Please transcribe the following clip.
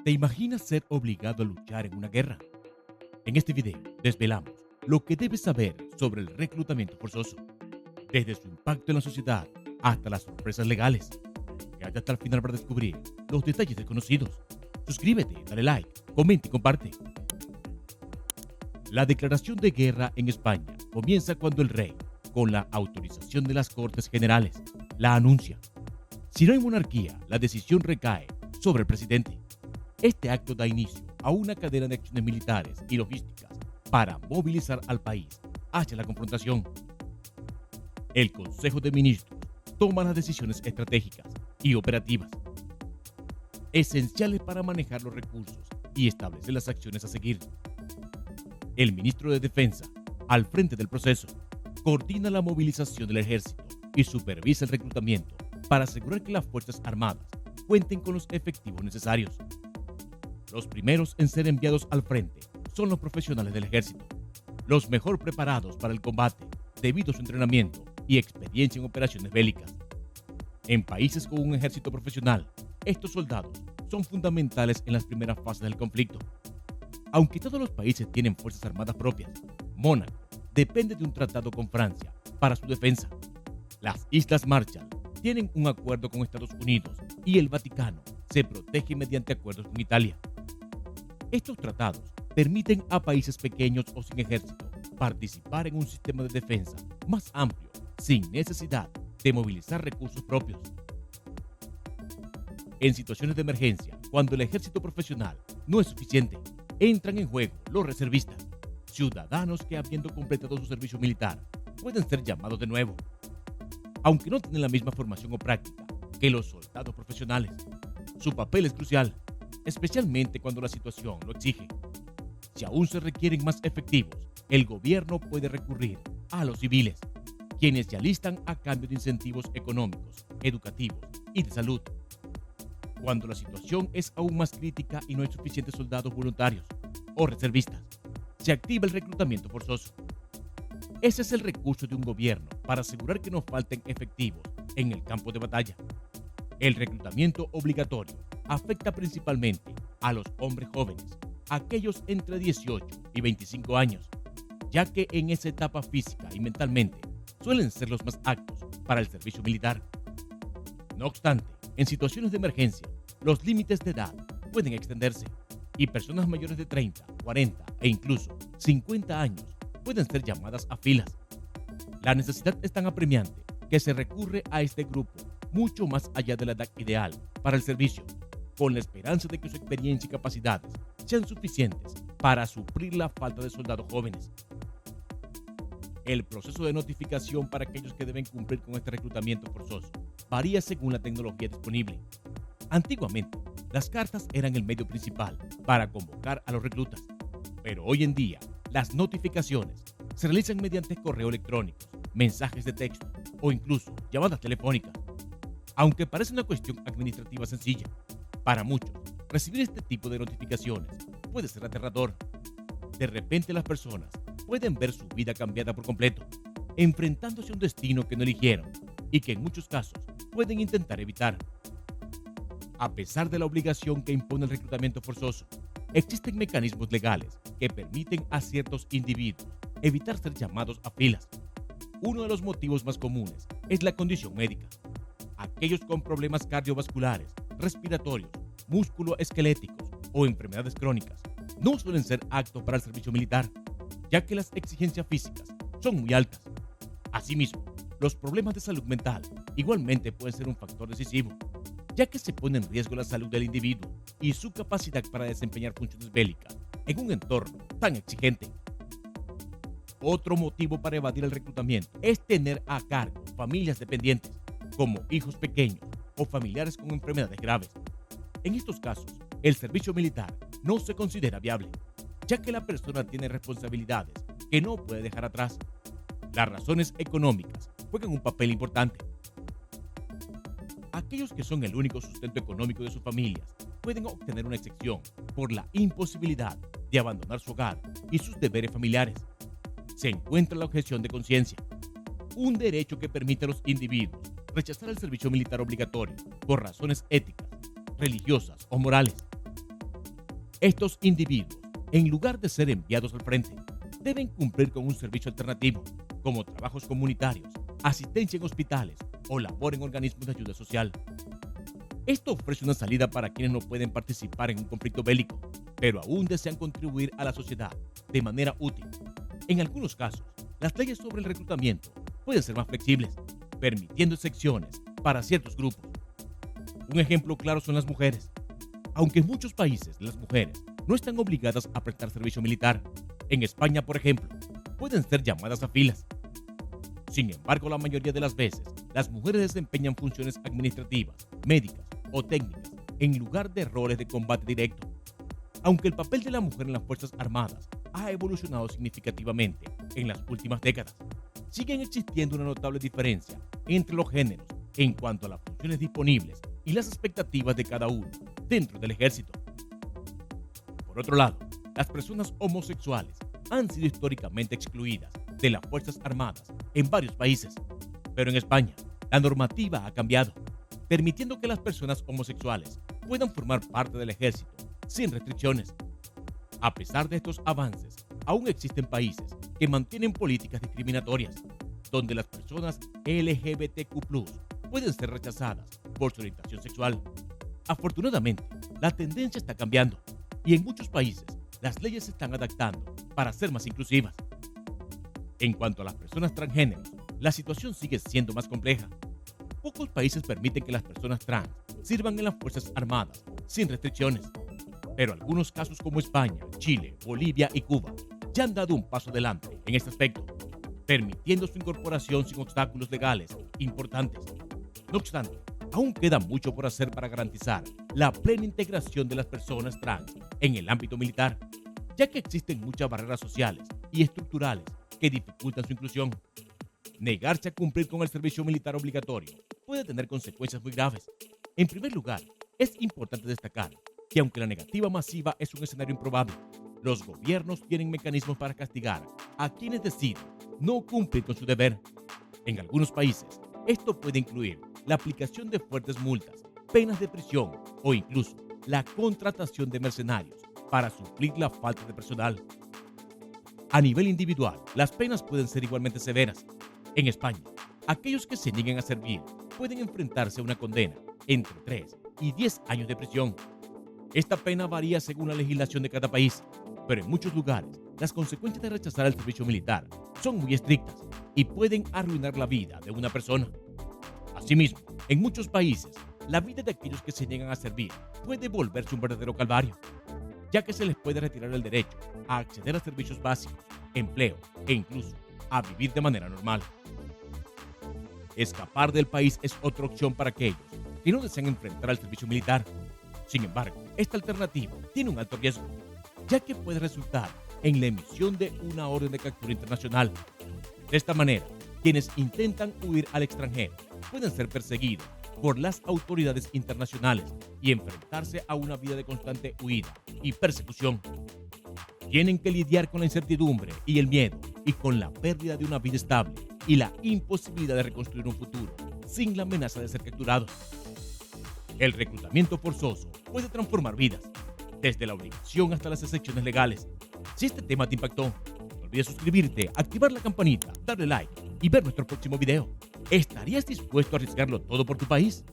¿Te imaginas ser obligado a luchar en una guerra? En este video desvelamos lo que debes saber sobre el reclutamiento forzoso, desde su impacto en la sociedad hasta las sorpresas legales. Quédate hasta el final para descubrir los detalles desconocidos. Suscríbete, dale like, comenta y comparte. La declaración de guerra en España comienza cuando el rey, con la autorización de las Cortes Generales, la anuncia. Si no hay monarquía, la decisión recae sobre el presidente. Este acto da inicio a una cadena de acciones militares y logísticas para movilizar al país hacia la confrontación. El Consejo de Ministros toma las decisiones estratégicas y operativas, esenciales para manejar los recursos y establecer las acciones a seguir. El ministro de Defensa, al frente del proceso, coordina la movilización del ejército y supervisa el reclutamiento para asegurar que las Fuerzas Armadas cuenten con los efectivos necesarios. Los primeros en ser enviados al frente son los profesionales del ejército, los mejor preparados para el combate debido a su entrenamiento y experiencia en operaciones bélicas. En países con un ejército profesional, estos soldados son fundamentales en las primeras fases del conflicto. Aunque todos los países tienen fuerzas armadas propias, Mónaco depende de un tratado con Francia para su defensa. Las Islas Marshall tienen un acuerdo con Estados Unidos y el Vaticano se protege mediante acuerdos con Italia. Estos tratados permiten a países pequeños o sin ejército participar en un sistema de defensa más amplio sin necesidad de movilizar recursos propios. En situaciones de emergencia, cuando el ejército profesional no es suficiente, entran en juego los reservistas, ciudadanos que habiendo completado su servicio militar pueden ser llamados de nuevo. Aunque no tienen la misma formación o práctica que los soldados profesionales, su papel es crucial, especialmente cuando la situación lo exige. Si aún se requieren más efectivos, el gobierno puede recurrir a los civiles, quienes se alistan a cambio de incentivos económicos, educativos y de salud. Cuando la situación es aún más crítica y no hay suficientes soldados voluntarios o reservistas, se activa el reclutamiento forzoso. Ese es el recurso de un gobierno para asegurar que no falten efectivos en el campo de batalla. El reclutamiento obligatorio afecta principalmente a los hombres jóvenes, aquellos entre 18 y 25 años, ya que en esa etapa física y mentalmente suelen ser los más aptos para el servicio militar. No obstante, en situaciones de emergencia, los límites de edad pueden extenderse y personas mayores de 30, 40 e incluso 50 años pueden ser llamadas a filas. La necesidad es tan apremiante que se recurre a este grupo mucho más allá de la edad ideal para el servicio, con la esperanza de que su experiencia y capacidades sean suficientes para suplir la falta de soldados jóvenes. El proceso de notificación para aquellos que deben cumplir con este reclutamiento forzoso varía según la tecnología disponible. Antiguamente, las cartas eran el medio principal para convocar a los reclutas, pero hoy en día, las notificaciones se realizan mediante correo electrónico, mensajes de texto o incluso llamadas telefónicas. Aunque parece una cuestión administrativa sencilla, para muchos, recibir este tipo de notificaciones puede ser aterrador. De repente las personas pueden ver su vida cambiada por completo, enfrentándose a un destino que no eligieron y que en muchos casos pueden intentar evitar. A pesar de la obligación que impone el reclutamiento forzoso, existen mecanismos legales que permiten a ciertos individuos evitar ser llamados a filas. Uno de los motivos más comunes es la condición médica. Aquellos con problemas cardiovasculares, respiratorios, músculoesqueléticos o enfermedades crónicas no suelen ser aptos para el servicio militar, ya que las exigencias físicas son muy altas. Asimismo, los problemas de salud mental igualmente pueden ser un factor decisivo, ya que se pone en riesgo la salud del individuo y su capacidad para desempeñar funciones bélicas en un entorno tan exigente. Otro motivo para evadir el reclutamiento es tener a cargo familias dependientes, como hijos pequeños o familiares con enfermedades graves. En estos casos, el servicio militar no se considera viable, ya que la persona tiene responsabilidades que no puede dejar atrás. Las razones económicas juegan un papel importante. Aquellos que son el único sustento económico de sus familias pueden obtener una excepción por la imposibilidad de abandonar su hogar y sus deberes familiares. Se encuentra la objeción de conciencia, un derecho que permite a los individuos rechazar el servicio militar obligatorio por razones éticas, religiosas o morales. Estos individuos, en lugar de ser enviados al frente, deben cumplir con un servicio alternativo, como trabajos comunitarios, asistencia en hospitales o labor en organismos de ayuda social. Esto ofrece una salida para quienes no pueden participar en un conflicto bélico, pero aún desean contribuir a la sociedad de manera útil. En algunos casos, las leyes sobre el reclutamiento pueden ser más flexibles, permitiendo excepciones para ciertos grupos. Un ejemplo claro son las mujeres. Aunque en muchos países las mujeres no están obligadas a prestar servicio militar, en España, por ejemplo, pueden ser llamadas a filas. Sin embargo, la mayoría de las veces, las mujeres desempeñan funciones administrativas, médicas o técnicas en lugar de roles de combate directo. Aunque el papel de la mujer en las Fuerzas Armadas ha evolucionado significativamente en las últimas décadas, siguen existiendo una notable diferencia entre los géneros en cuanto a las funciones disponibles y las expectativas de cada uno dentro del ejército. Por otro lado, las personas homosexuales han sido históricamente excluidas de las Fuerzas Armadas en varios países, pero en España la normativa ha cambiado, permitiendo que las personas homosexuales puedan formar parte del ejército sin restricciones. A pesar de estos avances, aún existen países que mantienen políticas discriminatorias, donde las personas LGBTQ+ pueden ser rechazadas por su orientación sexual. Afortunadamente, la tendencia está cambiando y en muchos países las leyes se están adaptando para ser más inclusivas. En cuanto a las personas transgénero, la situación sigue siendo más compleja. Pocos países permiten que las personas trans sirvan en las Fuerzas Armadas sin restricciones, pero algunos casos como España, Chile, Bolivia y Cuba ya han dado un paso adelante en este aspecto, permitiendo su incorporación sin obstáculos legales importantes. No obstante, aún queda mucho por hacer para garantizar la plena integración de las personas trans en el ámbito militar, ya que existen muchas barreras sociales y estructurales que dificultan su inclusión. Negarse a cumplir con el servicio militar obligatorio puede tener consecuencias muy graves. En primer lugar, es importante destacar que aunque la negativa masiva es un escenario improbable, los gobiernos tienen mecanismos para castigar a quienes deciden no cumplir con su deber. En algunos países, esto puede incluir la aplicación de fuertes multas, penas de prisión o incluso la contratación de mercenarios para suplir la falta de personal. A nivel individual, las penas pueden ser igualmente severas. En España, aquellos que se nieguen a servir pueden enfrentarse a una condena entre 3 y 10 años de prisión. Esta pena varía según la legislación de cada país, pero en muchos lugares las consecuencias de rechazar el servicio militar son muy estrictas y pueden arruinar la vida de una persona. Asimismo, en muchos países, la vida de aquellos que se niegan a servir puede volverse un verdadero calvario, ya que se les puede retirar el derecho a acceder a servicios básicos, empleo e incluso a vivir de manera normal. Escapar del país es otra opción para aquellos que no desean enfrentar al servicio militar. Sin embargo, esta alternativa tiene un alto riesgo, ya que puede resultar en la emisión de una orden de captura internacional. De esta manera, quienes intentan huir al extranjero pueden ser perseguidos por las autoridades internacionales y enfrentarse a una vida de constante huida y persecución. Tienen que lidiar con la incertidumbre y el miedo y con la pérdida de una vida estable y la imposibilidad de reconstruir un futuro sin la amenaza de ser capturados. El reclutamiento forzoso puede transformar vidas, desde la obligación hasta las excepciones legales. Si este tema te impactó, no olvides suscribirte, activar la campanita, darle like y ver nuestro próximo video. ¿Estarías dispuesto a arriesgarlo todo por tu país?